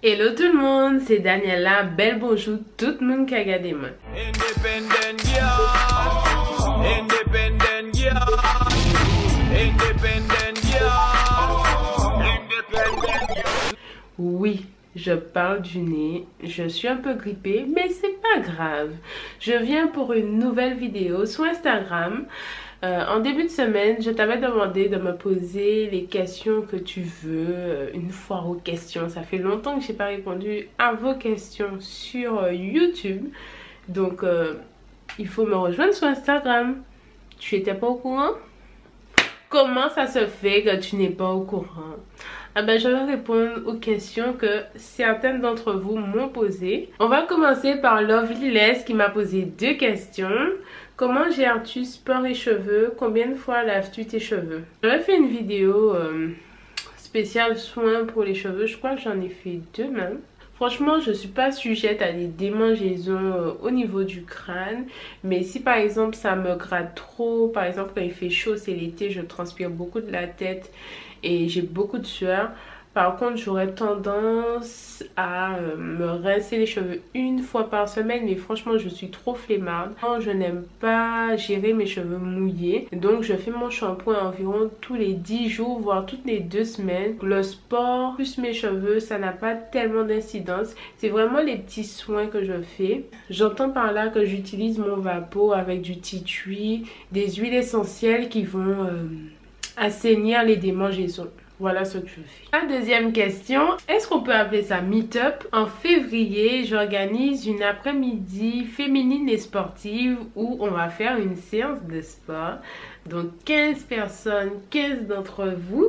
Hello tout le monde, c'est Daniela, belle bonjour tout le monde qui a regardé moi. Independent girl, independent girl, independent girl, independent girl. Oui, je parle du nez, je suis un peu grippée, mais c'est pas grave. Je viens pour une nouvelle vidéo sur Instagram. En début de semaine, je t'avais demandé de me poser les questions que tu veux, une foire aux questions. Ça fait longtemps que j'ai pas répondu à vos questions sur YouTube. Donc, il faut me rejoindre sur Instagram. Tu étais pas au courant? Comment ça se fait que tu n'es pas au courant? Ah ben, je vais répondre aux questions que certaines d'entre vous m'ont posées. On va commencer par Lovely Les qui m'a posé 2 questions. Comment gères-tu sport et cheveux? Combien de fois laves-tu tes cheveux? J'avais fait une vidéo spéciale soins pour les cheveux. Je crois que j'en ai fait 2 même. Franchement, je suis pas sujette à des démangeaisons au niveau du crâne. Mais si par exemple ça me gratte trop, par exemple quand il fait chaud, c'est l'été, je transpire beaucoup de la tête et j'ai beaucoup de sueur. Par contre, j'aurais tendance à me rincer les cheveux 1 fois par semaine. Mais franchement, je suis trop flemmarde. Je n'aime pas gérer mes cheveux mouillés. Donc, je fais mon shampoing environ tous les 10 jours, voire toutes les 2 semaines. Le sport plus mes cheveux, ça n'a pas tellement d'incidence. C'est vraiment les petits soins que je fais. J'entends par là que j'utilise mon vapeau avec du tea tree, des huiles essentielles qui vont assainir les démangeaisons. Voilà ce que je fais. La deuxième question, est-ce qu'on peut appeler ça meet-up? En février, j'organise une après-midi féminine et sportive où on va faire une séance de sport. Donc 15 personnes, 15 d'entre vous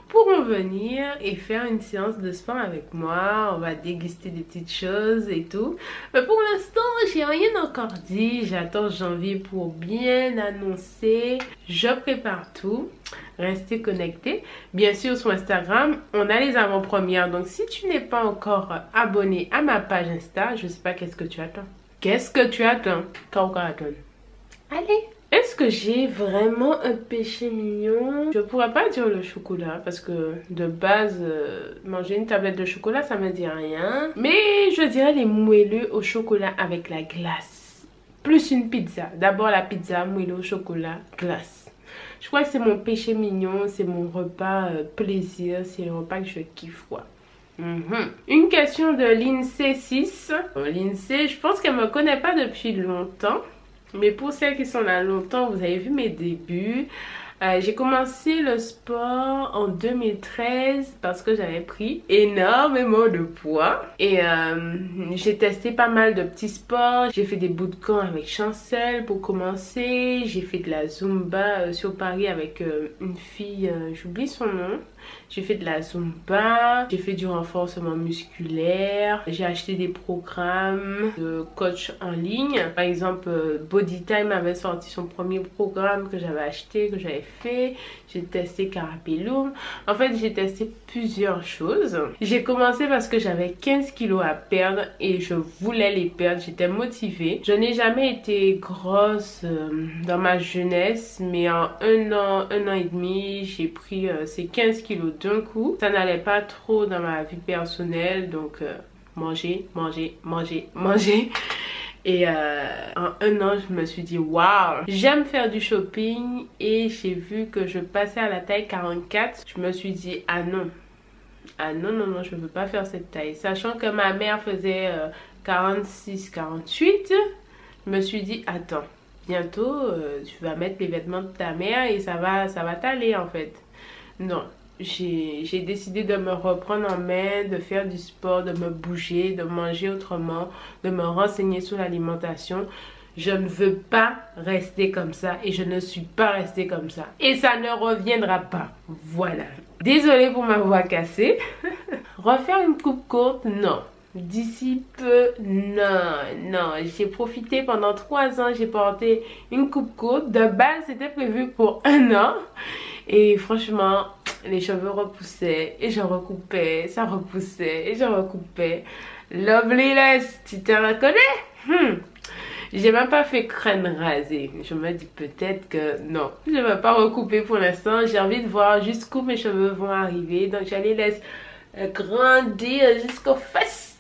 pourront venir et faire une séance de sport avec moi. On va déguster des petites choses et tout. Mais pour l'instant, j'ai rien encore dit. J'attends janvier pour bien annoncer. Je prépare tout. Restez connectés. Bien sûr, sur Instagram, on a les avant-premières. Donc, si tu n'es pas encore abonné à ma page Insta, je sais pas qu'est-ce que tu attends. Qu'est-ce que tu attends? Allez! Est-ce que j'ai vraiment un péché mignon? Je pourrais pas dire le chocolat parce que de base, manger une tablette de chocolat, ça me dit rien. Mais je dirais les moelleux au chocolat avec la glace. Plus une pizza. D'abord la pizza, moelleux au chocolat, glace. Je crois que c'est mon péché mignon, c'est mon repas plaisir, c'est le repas que je kiffe quoi. Une question de Lindsay6. Lindsay, je pense qu'elle me connaît pas depuis longtemps. Mais pour celles qui sont là longtemps, vous avez vu mes débuts. J'ai commencé le sport en 2013 parce que j'avais pris énormément de poids. Et j'ai testé pas mal de petits sports. J'ai fait des bootcamps avec Chancel pour commencer. J'ai fait de la Zumba sur Paris avec une fille, j'oublie son nom. J'ai fait de la Zumba, j'ai fait du renforcement musculaire, j'ai acheté des programmes de coach en ligne. Par exemple, Bodytime avait sorti son premier programme que j'avais acheté, que j'avais fait. J'ai testé Carapellum. En fait, j'ai testé plusieurs choses. J'ai commencé parce que j'avais 15 kilos à perdre et je voulais les perdre. J'étais motivée. Je n'ai jamais été grosse dans ma jeunesse, mais en un an et demi, j'ai pris ces 15 kilos d'un coup. Ça n'allait pas trop dans ma vie personnelle, donc manger. Et en un an, je me suis dit waouh, j'aime faire du shopping et j'ai vu que je passais à la taille 44. Je me suis dit ah non, je ne veux pas faire cette taille. Sachant que ma mère faisait 46, 48, je me suis dit attends, bientôt tu vas mettre les vêtements de ta mère et ça va t'aller en fait. Non. J'ai décidé de me reprendre en main, de faire du sport, de me bouger, de manger autrement, de me renseigner sur l'alimentation. Je ne veux pas rester comme ça et je ne suis pas restée comme ça. Et ça ne reviendra pas. Voilà. Désolée pour ma voix cassée. Refaire une coupe courte, non. D'ici peu, non. J'ai profité pendant 3 ans, j'ai porté une coupe courte. De base, c'était prévu pour 1 an. Et franchement, les cheveux repoussaient et je recoupais, ça repoussait et je recoupais. Lovely Les, tu te reconnais? J'ai même pas fait crâne rasé. Je me dis peut-être que non, je vais pas recouper pour l'instant. J'ai envie de voir jusqu'où mes cheveux vont arriver. Donc j'allais laisser grandir jusqu'aux fesses.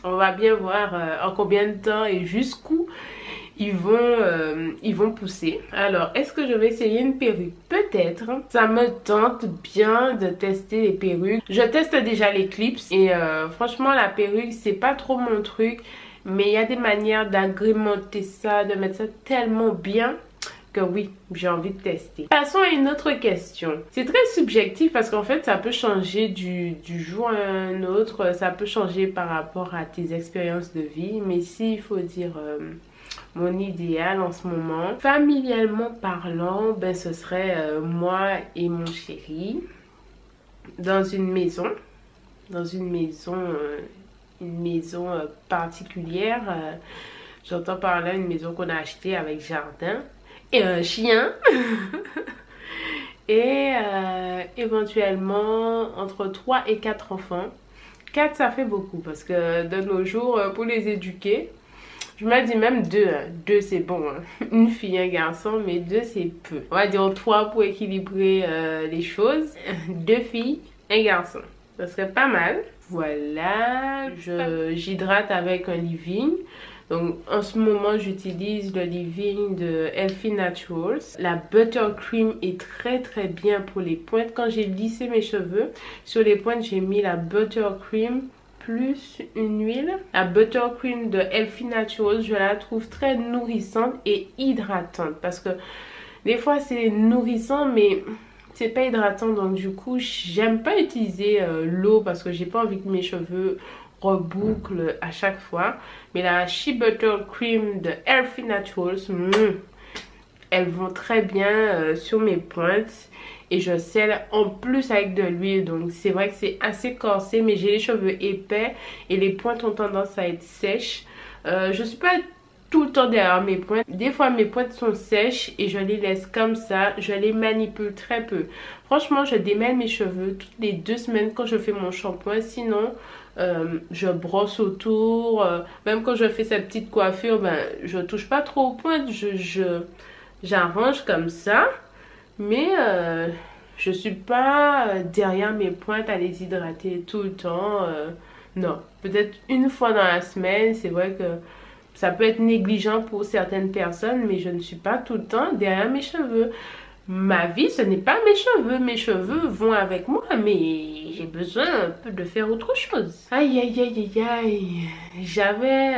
On va bien voir en combien de temps et jusqu'où ils vont pousser. Alors, est-ce que je vais essayer une perruque? Peut-être. Ça me tente bien de tester les perruques. Je teste déjà les clips et franchement, la perruque, c'est pas trop mon truc. Mais il y a des manières d'agrémenter ça, de mettre ça tellement bien que oui, j'ai envie de tester. Passons à une autre question. C'est très subjectif parce qu'en fait, ça peut changer du jour à un autre. Ça peut changer par rapport à tes expériences de vie. Mais si il faut dire mon idéal en ce moment, familialement parlant, ben ce serait moi et mon chéri dans une maison. Dans une maison particulière. J'entends par là une maison qu'on a achetée avec jardin et un chien. Et éventuellement entre 3 et 4 enfants. 4 ça fait beaucoup parce que de nos jours pour les éduquer, je me dis même 2. 2 c'est bon. Une fille, un garçon, mais 2 c'est peu. On va dire 3 pour équilibrer les choses. 2 filles, un garçon. Ça serait pas mal. Voilà, j'hydrate avec un leave-in. Donc en ce moment j'utilise le leave-in de Healthy Naturals. La buttercream est très bien pour les pointes. Quand j'ai lissé mes cheveux, sur les pointes j'ai mis la buttercream plus une huile. La buttercream de Healthy Naturals, je la trouve très nourrissante et hydratante. Parce que des fois c'est nourrissant mais c'est pas hydratant, donc du coup j'aime pas utiliser l'eau parce que j'ai pas envie que mes cheveux rebouclent à chaque fois. Mais la Shea Butter Cream de Healthy Naturals, elles vont très bien sur mes pointes et je scelle en plus avec de l'huile, donc c'est vrai que c'est assez corsé mais j'ai les cheveux épais et les pointes ont tendance à être sèches. Je suis pas tout le temps derrière mes pointes. Des fois mes pointes sont sèches et je les laisse comme ça. Je les manipule très peu. Franchement, je démêle mes cheveux toutes les 2 semaines quand je fais mon shampoing. Sinon, je brosse autour. Même quand je fais cette petite coiffure, ben, je touche pas trop aux pointes. J'arrange comme ça. Mais je suis pas derrière mes pointes à les hydrater tout le temps. Non, peut-être une fois dans la semaine. C'est vrai que ça peut être négligent pour certaines personnes, mais je ne suis pas tout le temps derrière mes cheveux. Ma vie, ce n'est pas mes cheveux. Mes cheveux vont avec moi, mais j'ai besoin un peu de faire autre chose. Aïe. J'avais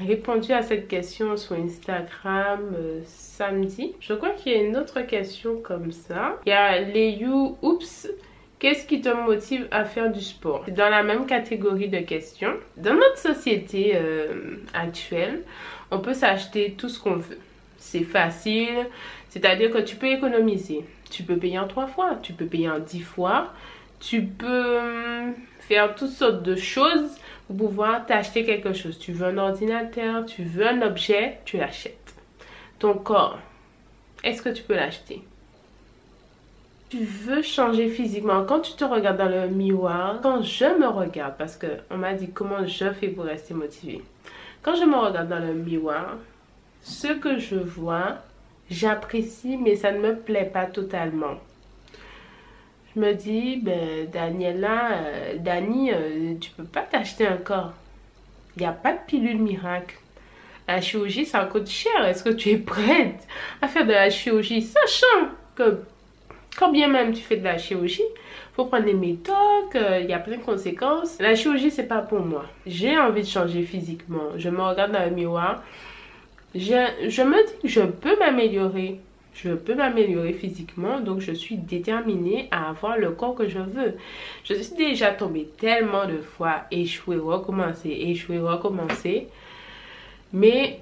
répondu à cette question sur Instagram samedi. Je crois qu'il y a une autre question comme ça. Il y a Léu Oups. Qu'est-ce qui te motive à faire du sport? C'est dans la même catégorie de questions. Dans notre société actuelle, on peut s'acheter tout ce qu'on veut. C'est facile, c'est-à-dire que tu peux économiser. Tu peux payer en 3 fois, tu peux payer en 10 fois. Tu peux faire toutes sortes de choses pour pouvoir t'acheter quelque chose. Tu veux un ordinateur, tu veux un objet, tu l'achètes. Ton corps, est-ce que tu peux l'acheter? Tu veux changer physiquement. Quand tu te regardes dans le miroir, quand je me regarde, parce qu'on m'a dit comment je fais pour rester motivée. Quand je me regarde dans le miroir, ce que je vois, j'apprécie, mais ça ne me plaît pas totalement. Je me dis, ben Dani, tu peux pas t'acheter un corps. Il n'y a pas de pilule miracle. La chirurgie, ça coûte cher. Est-ce que tu es prête à faire de la chirurgie, sachant que quand bien même tu fais de la chirurgie, il faut prendre des médocs, il y a plein de conséquences. La chirurgie, c'est pas pour moi. J'ai envie de changer physiquement. Je me regarde dans le miroir. Je me dis que je peux m'améliorer. Je peux m'améliorer physiquement. Donc, je suis déterminée à avoir le corps que je veux. Je suis déjà tombée tellement de fois. Échouer, recommencer. Mais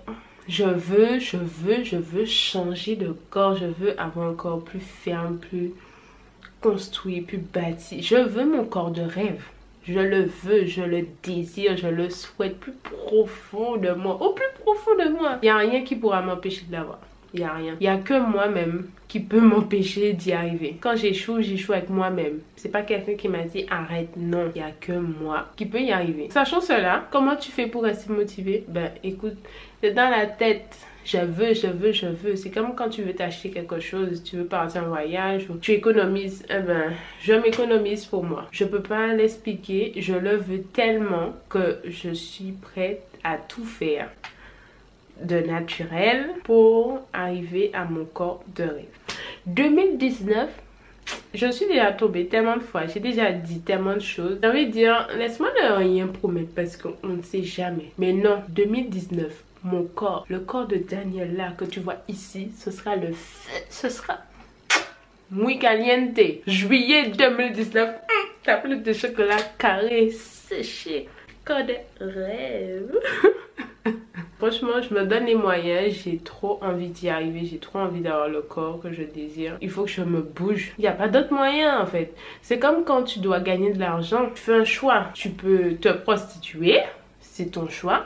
je veux changer de corps. Je veux avoir un corps plus ferme, plus construit, plus bâti. Je veux mon corps de rêve. Je le veux, je le désire, je le souhaite plus profond de moi. Au plus profond de moi. Il n'y a rien qui pourra m'empêcher de l'avoir. Il n'y a rien. Il n'y a que moi-même qui peut m'empêcher d'y arriver. Quand j'échoue avec moi-même. C'est pas quelqu'un qui m'a dit arrête, non. Il n'y a que moi qui peut y arriver. Sachant cela, comment tu fais pour rester motivé? Ben écoute, c'est dans la tête. Je veux. C'est comme quand tu veux t'acheter quelque chose, tu veux partir en voyage, ou tu économises. Eh ben, je m'économise pour moi. Je peux pas l'expliquer. Je le veux tellement que je suis prête à tout faire de naturel pour arriver à mon corps de rêve. 2019, je suis déjà tombée tellement de fois, j'ai déjà dit tellement de choses. J'ai envie de dire, laisse-moi ne rien promettre parce qu'on ne sait jamais. Mais non, 2019, mon corps, le corps de Daniela que tu vois ici, ce sera le feu, ce sera muy caliente. Juillet 2019, tablette de chocolat carré, séché, corps de rêve. Franchement, je me donne les moyens, j'ai trop envie d'y arriver, j'ai trop envie d'avoir le corps que je désire. Il faut que je me bouge. Il n'y a pas d'autre moyen en fait. C'est comme quand tu dois gagner de l'argent, tu fais un choix. Tu peux te prostituer, c'est ton choix.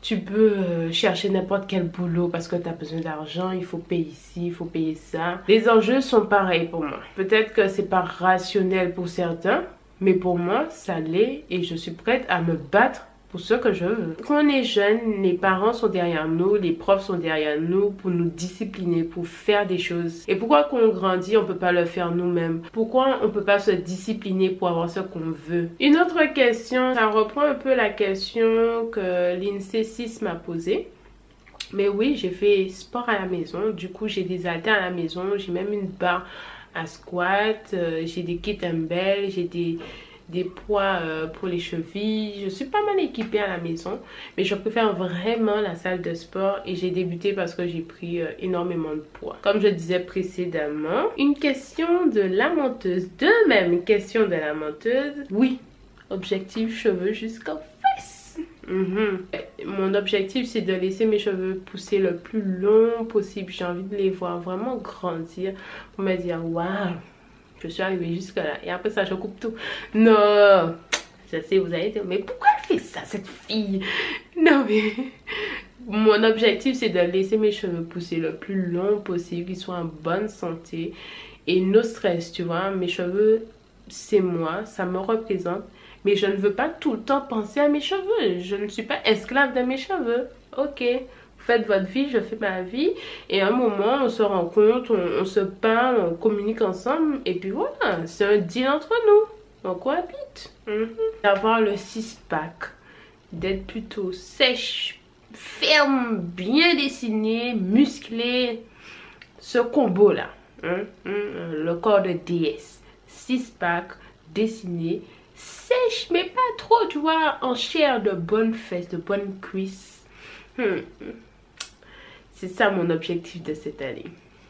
Tu peux chercher n'importe quel boulot parce que tu as besoin d'argent, il faut payer ici, il faut payer ça. Les enjeux sont pareils pour moi. Peut-être que c'est pas rationnel pour certains, mais pour moi, ça l'est et je suis prête à me battre pour ce que je veux. Quand on est jeune, les parents sont derrière nous, les profs sont derrière nous pour nous discipliner, pour faire des choses. Et pourquoi quand on grandit, on peut pas le faire nous-mêmes? Pourquoi on peut pas se discipliner pour avoir ce qu'on veut? Une autre question, ça reprend un peu la question que l'INSEE 6 m'a posée. Mais oui, j'ai fait sport à la maison. Du coup, j'ai des haltères à la maison. J'ai même une barre à squat. J'ai des kettlebells. J'ai des poids pour les chevilles. Je suis pas mal équipée à la maison, mais je préfère vraiment la salle de sport et j'ai débuté parce que j'ai pris énormément de poids. Comme je disais précédemment, une question de la menteuse, une question de la menteuse. Oui, objectif cheveux jusqu'aux fesses. Mon objectif c'est de laisser mes cheveux pousser le plus long possible. J'ai envie de les voir vraiment grandir pour me dire waouh, je suis arrivée jusque là et après ça je coupe tout. Non, je sais vous allez dire mais pourquoi elle fait ça cette fille? Non mais mon objectif c'est de laisser mes cheveux pousser le plus long possible, qu'ils soient en bonne santé et no stress, tu vois. Mes cheveux c'est moi, ça me représente, mais je ne veux pas tout le temps penser à mes cheveux. Je ne suis pas esclave de mes cheveux. Ok, faites votre vie, je fais ma vie. Et à un moment, on se rencontre, on se parle, on communique ensemble. Et puis voilà, c'est un deal entre nous. On cohabite. D'avoir le six-pack, d'être plutôt sèche, ferme, bien dessinée, musclée. Ce combo-là, le corps de déesse. Six-pack, dessiné, sèche, mais pas trop, tu vois, en chair, de bonnes fesses, de bonnes cuisses. C'est ça mon objectif de cette année.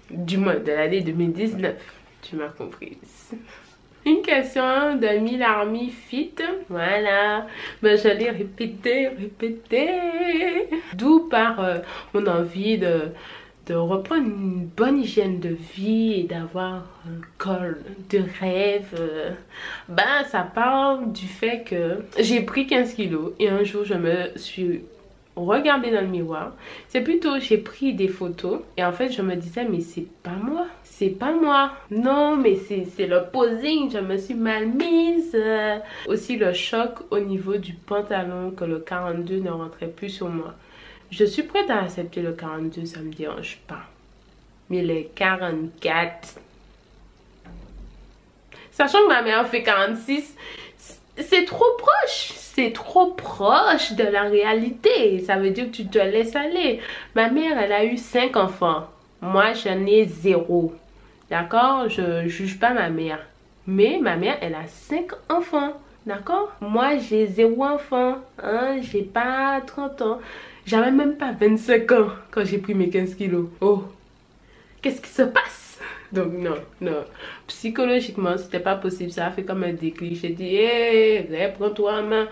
Du moins, de l'année 2019. Tu m'as comprise. Une question de Milarmi Fit. Voilà. Ben, je l'ai répété. D'où par mon envie de reprendre une bonne hygiène de vie et d'avoir un corps de rêve. Ben, ça part du fait que j'ai pris 15 kilos et un jour je me suis regardée dans le miroir. C'est plutôt j'ai pris des photos et en fait je me disais mais c'est pas moi. C'est pas moi. Non mais c'est le posing, je me suis mal mise. Aussi le choc au niveau du pantalon que le 42 ne rentrait plus sur moi. Je suis prête à accepter le 42, ça me dérange pas. Mais les 44... Sachant que ma mère fait 46, c'est trop proche. C'est trop proche de la réalité. Ça veut dire que tu te laisses aller. Ma mère, elle a eu 5 enfants. Moi, j'en ai 0. D'accord? Je juge pas ma mère. Mais ma mère, elle a 5 enfants. D'accord? Moi, j'ai 0 enfant. Hein? J'ai pas 30 ans. J'avais même pas 25 ans quand j'ai pris mes 15 kilos. Oh, qu'est-ce qui se passe? Donc non. Psychologiquement, c'était pas possible. Ça a fait comme un déclic. J'ai dit, hé, reprends-toi en main.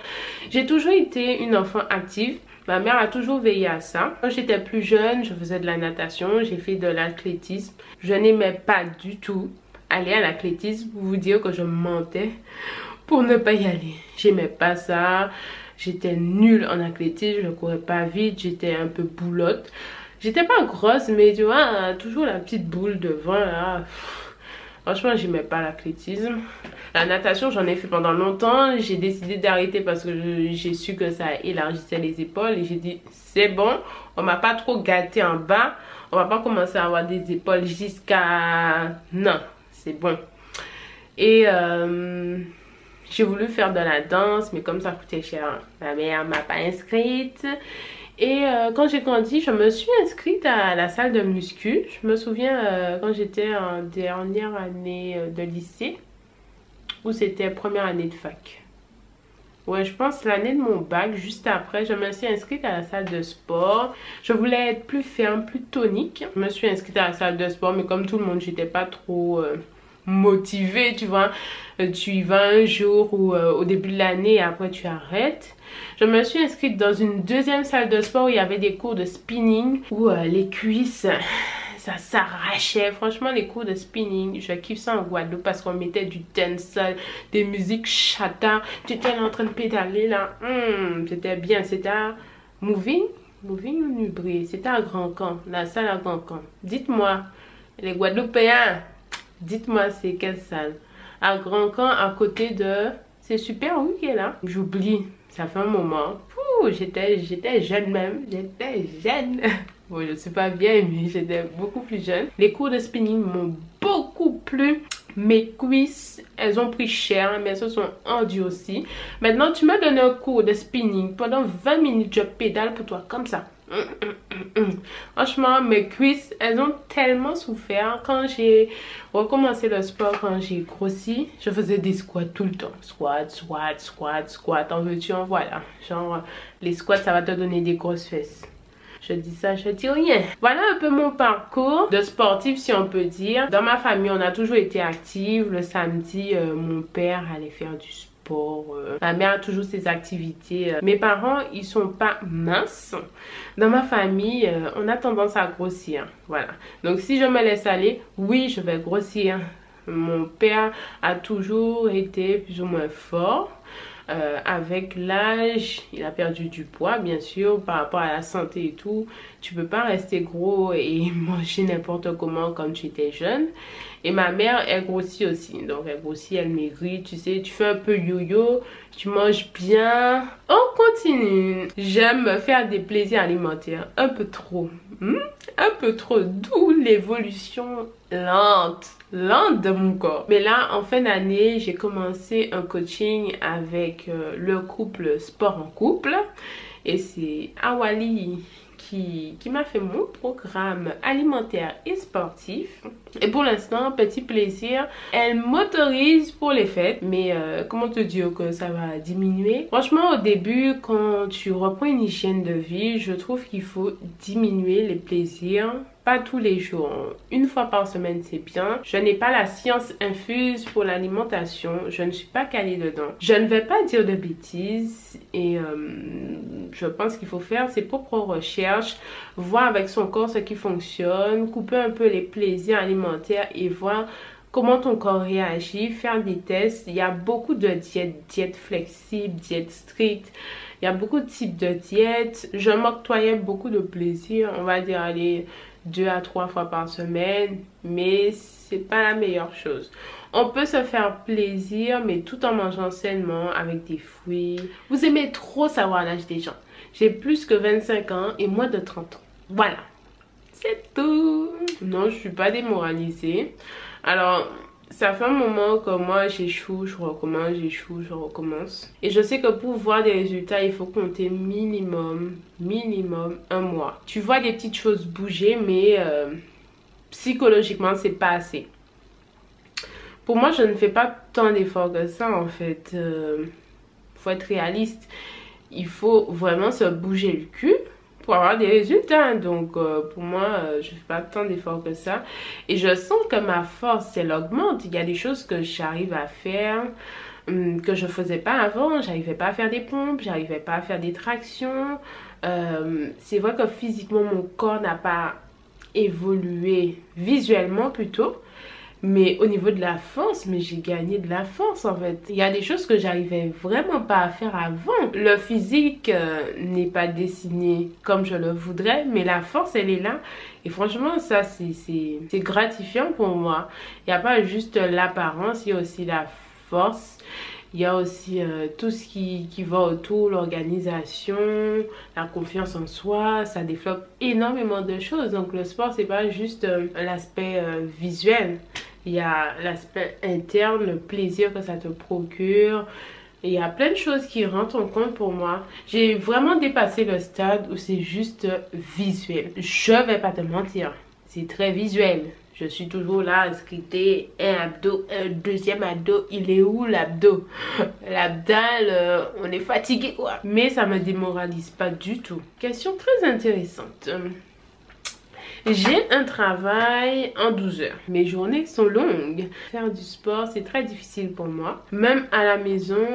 J'ai toujours été une enfant active. Ma mère a toujours veillé à ça. Quand j'étais plus jeune, je faisais de la natation. J'ai fait de l'athlétisme. Je n'aimais pas du tout aller à l'athlétisme pour vous dire que je mentais pour ne pas y aller. J'aimais pas ça. J'étais nulle en athlétisme, je ne courais pas vite, j'étais un peu boulotte. J'étais pas grosse, mais tu vois, toujours la petite boule devant là. Franchement, j'aimais pas l'athlétisme. La natation, j'en ai fait pendant longtemps. J'ai décidé d'arrêter parce que j'ai su que ça élargissait les épaules. Et j'ai dit, c'est bon, on m'a pas trop gâté en bas. On va pas commencer à avoir des épaules jusqu'à... Non, c'est bon. Et j'ai voulu faire de la danse, mais comme ça coûtait cher, ma mère m'a pas inscrite. Et quand j'ai grandi, je me suis inscrite à la salle de muscu. Je me souviens quand j'étais en dernière année de lycée, ou c'était première année de fac. Ouais, je pense l'année de mon bac, juste après, je me suis inscrite à la salle de sport. Je voulais être plus ferme, plus tonique. Je me suis inscrite à la salle de sport, mais comme tout le monde, j'étais pas trop motivée, tu vois. Tu y vas un jour ou au début de l'année et après tu arrêtes. Je me suis inscrite dans une deuxième salle de sport où il y avait des cours de spinning, où les cuisses... ça s'arrachait. Franchement, les cours de spinning, je kiffe ça en Guadeloupe parce qu'on mettait du dancehall, des musiques chata. Tu étais là en train de pédaler là. C'était bien. C'était à Moving ou Nubri. C'était à Grand Camp, la salle à Grand Camp. Dites-moi, les Guadeloupéens, dites-moi c'est quelle salle? À Grand Camp, à côté de... C'est super, oui, qui est là. J'oublie, ça fait un moment. J'étais jeune même. J'étais jeune. Bon, je ne suis pas vieille, mais j'étais beaucoup plus jeune. Les cours de spinning m'ont beaucoup plu. Mes cuisses, elles ont pris cher, mais elles se sont endurcies. Maintenant, tu m'as donné un cours de spinning. Pendant 20 minutes, je pédale pour toi, comme ça. Franchement, mes cuisses, elles ont tellement souffert. Quand j'ai recommencé le sport, quand j'ai grossi, je faisais des squats tout le temps. Squat. En veux-tu, en voilà. Genre, les squats, ça va te donner des grosses fesses. Je dis ça, je dis rien. Voilà un peu mon parcours de sportif, si on peut dire. Dans ma famille, on a toujours été active. Le samedi, mon père allait faire du sport. Ma mère a toujours ses activités. Mes parents, ils sont pas minces. Dans ma famille, on a tendance à grossir. Voilà. Donc si je me laisse aller, oui, je vais grossir. Mon père a toujours été plus ou moins fort. Avec l'âge, il a perdu du poids, bien sûr, par rapport à la santé et tout. Tu peux pas rester gros et manger n'importe comment quand tu étais jeune. Et ma mère, elle grossit aussi. Donc, elle grossit, elle maigrit, tu sais, tu fais un peu yo-yo, tu manges bien. On continue. J'aime me faire des plaisirs alimentaires un peu trop. Un peu trop, d'où l'évolution lente de mon corps. Mais là, en fin d'année, j'ai commencé un coaching avec le couple Sport en Couple. Et c'est Awali qui m'a fait mon programme alimentaire et sportif. Et pour l'instant, petit plaisir, elle m'autorise pour les fêtes. Mais comment te dire que ça va diminuer? Franchement, au début, quand tu reprends une hygiène de vie, je trouve qu'il faut diminuer les plaisirs. Pas tous les jours, une fois par semaine c'est bien. Je n'ai pas la science infuse pour l'alimentation, je ne suis pas calée dedans. Je ne vais pas dire de bêtises et je pense qu'il faut faire ses propres recherches, voir avec son corps ce qui fonctionne, couper un peu les plaisirs alimentaires et voir comment ton corps réagit, faire des tests. Il y a beaucoup de diètes flexibles, diètes strictes. Il y a beaucoup de types de diètes. Je m'octroyais beaucoup de plaisir, on va dire aller 2 à 3 fois par semaine, mais c'est pas la meilleure chose. On peut se faire plaisir, mais tout en mangeant sainement avec des fruits. Vous aimez trop savoir l'âge des gens. J'ai plus que 25 ans et moins de 30 ans. Voilà, c'est tout. Non, je suis pas démoralisée. Alors, ça fait un moment que moi j'échoue, je recommence, j'échoue, je recommence. Et je sais que pour voir des résultats, il faut compter minimum 1 mois. Tu vois des petites choses bouger, mais psychologiquement, c'est pas assez. Pour moi, je ne fais pas tant d'efforts que ça en fait. Faut être réaliste. Il faut vraiment se bouger le cul pour avoir des résultats. Donc pour moi, je fais pas tant d'efforts que ça. Et je sens que ma force, elle augmente. Il y a des choses que j'arrive à faire que je faisais pas avant. J'arrivais pas à faire des pompes, j'arrivais pas à faire des tractions. C'est vrai que physiquement, mon corps n'a pas évolué, visuellement plutôt. Mais au niveau de la force, mais j'ai gagné de la force en fait. Il y a des choses que j'arrivais vraiment pas à faire avant. Le physique n'est pas dessiné comme je le voudrais, mais la force elle est là. Et franchement ça c'est gratifiant pour moi. Il n'y a pas juste l'apparence, il y a aussi la force. Il y a aussi tout ce qui va autour, l'organisation, la confiance en soi, ça développe énormément de choses. Donc le sport, c'est pas juste l'aspect visuel. Il y a l'aspect interne, le plaisir que ça te procure. Il y a plein de choses qui rentrent en compte pour moi. J'ai vraiment dépassé le stade où c'est juste visuel. Je vais pas te mentir, c'est très visuel. Je suis toujours là, scripté, un abdo, un deuxième abdo. Il est où l'abdo? L'abdal, on est fatigué quoi. Mais ça me démoralise pas du tout. Question très intéressante. J'ai un travail en 12 heures. Mes journées sont longues. Faire du sport, c'est très difficile pour moi. Même à la maison,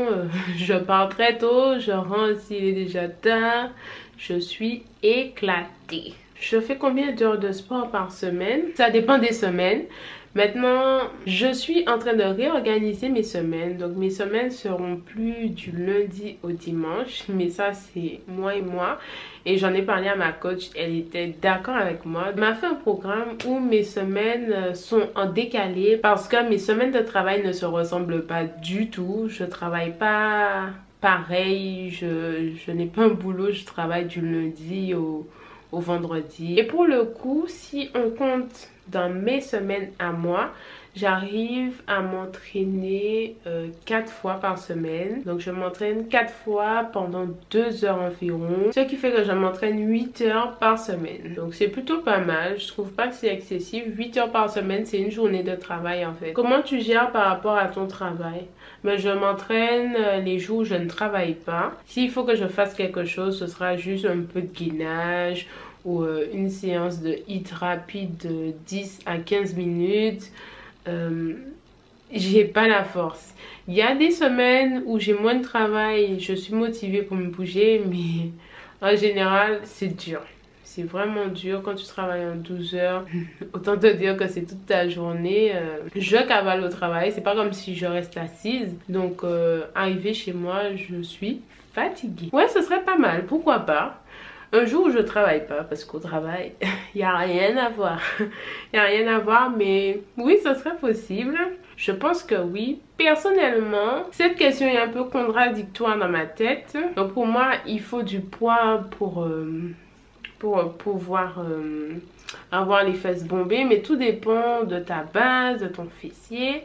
je pars très tôt. Je rentre s'il est déjà tard. Je suis éclatée. Je fais combien d'heures de sport par semaine? Ça dépend des semaines. Maintenant, je suis en train de réorganiser mes semaines. Donc, mes semaines seront plus du lundi au dimanche. Mais ça, c'est moi et moi. Et j'en ai parlé à ma coach. Elle était d'accord avec moi. Elle m'a fait un programme où mes semaines sont en décalé. Parce que mes semaines de travail ne se ressemblent pas du tout. Je travaille pas pareil. Je n'ai pas un boulot. Je travaille du lundi au vendredi. Et pour le coup, si on compte dans mes semaines à moi, j'arrive à m'entraîner 4 fois par semaine. Donc je m'entraîne 4 fois pendant 2 heures environ. Ce qui fait que je m'entraîne 8 heures par semaine. Donc c'est plutôt pas mal. Je trouve pas que c'est excessif. 8 heures par semaine, c'est une journée de travail en fait. Comment tu gères par rapport à ton travail? Mais je m'entraîne les jours où je ne travaille pas. S'il faut que je fasse quelque chose, ce sera juste un peu de gainage ou une séance de HIIT rapide de 10 à 15 minutes. J'ai pas la force. Il y a des semaines où j'ai moins de travail, je suis motivée pour me bouger, mais en général, c'est dur. C'est vraiment dur quand tu travailles en 12 heures. Autant te dire que c'est toute ta journée. Je cavale au travail. C'est pas comme si je reste assise. Donc, arrivé chez moi, je suis fatiguée. Ouais, ce serait pas mal. Pourquoi pas? Un jour où je travaille pas, parce qu'au travail, il n'y a rien à voir. Il n'y a rien à voir, mais oui, ce serait possible. Je pense que oui. Personnellement, cette question est un peu contradictoire dans ma tête. Donc pour moi, il faut du poids pour pouvoir avoir les fesses bombées, mais tout dépend de ta base, de ton fessier.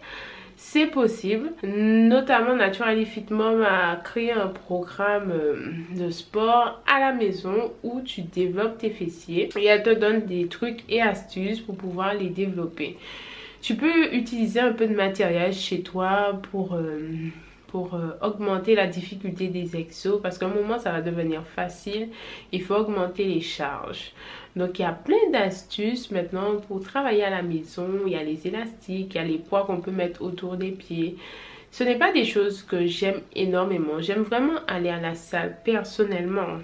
C'est possible, notamment Naturally Fit Mom a créé un programme de sport à la maison où tu développes tes fessiers et elle te donne des trucs et astuces pour pouvoir les développer. Tu peux utiliser un peu de matériel chez toi pour augmenter la difficulté des exos parce qu'à un moment ça va devenir facile, il faut augmenter les charges. Donc il y a plein d'astuces maintenant pour travailler à la maison. Il y a les élastiques, il y a les poids qu'on peut mettre autour des pieds. Ce n'est pas des choses que j'aime énormément. J'aime vraiment aller à la salle personnellement.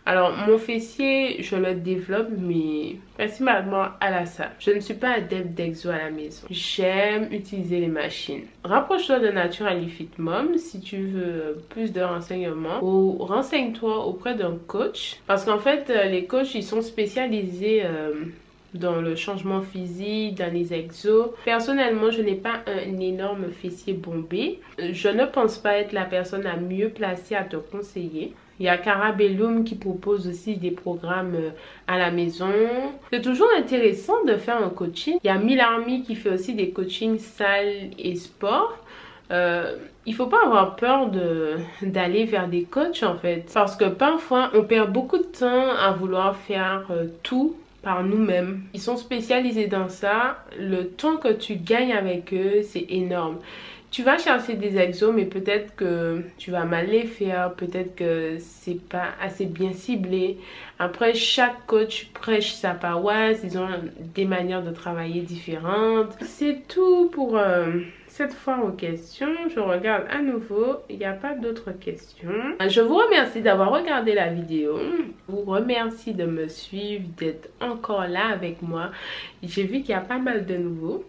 Alors mon fessier, je le développe mais principalement à la salle. Je ne suis pas adepte d'exo à la maison. J'aime utiliser les machines. Rapproche-toi de Naturally Fit Mom si tu veux plus de renseignements ou renseigne-toi auprès d'un coach. Parce qu'en fait, les coachs, ils sont spécialisés dans le changement physique, dans les exos. Personnellement, je n'ai pas un énorme fessier bombé. Je ne pense pas être la personne la mieux placée à te conseiller. Il y a Cara Bellum qui propose aussi des programmes à la maison. C'est toujours intéressant de faire un coaching. Il y a Mille Army qui fait aussi des coachings salle et sport. Il faut pas avoir peur d'aller vers des coachs en fait. Parce que parfois, on perd beaucoup de temps à vouloir faire tout par nous-mêmes. Ils sont spécialisés dans ça. Le temps que tu gagnes avec eux, c'est énorme. Tu vas chercher des exos, mais peut-être que tu vas mal les faire, peut-être que c'est pas assez bien ciblé. Après, chaque coach prêche sa paroisse, ils ont des manières de travailler différentes. C'est tout pour cette fois aux questions. Je regarde à nouveau, il n'y a pas d'autres questions. Je vous remercie d'avoir regardé la vidéo. Je vous remercie de me suivre, d'être encore là avec moi. J'ai vu qu'il y a pas mal de nouveaux.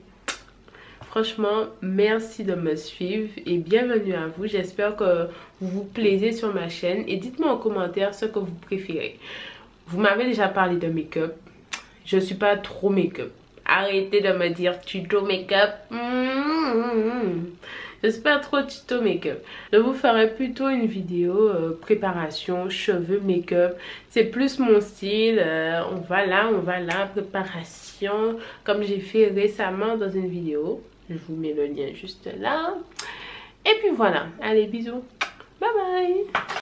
Franchement, merci de me suivre et bienvenue à vous. J'espère que vous vous plaisez sur ma chaîne et dites-moi en commentaire ce que vous préférez. Vous m'avez déjà parlé de make-up. Je suis pas trop make-up. Arrêtez de me dire tuto make-up. Je suis pas trop tuto make-up. Je vous ferai plutôt une vidéo préparation, cheveux, make-up. C'est plus mon style. On va là, préparation. Comme j'ai fait récemment dans une vidéo. Je vous mets le lien juste là. Et puis voilà. Allez, bisous. Bye bye.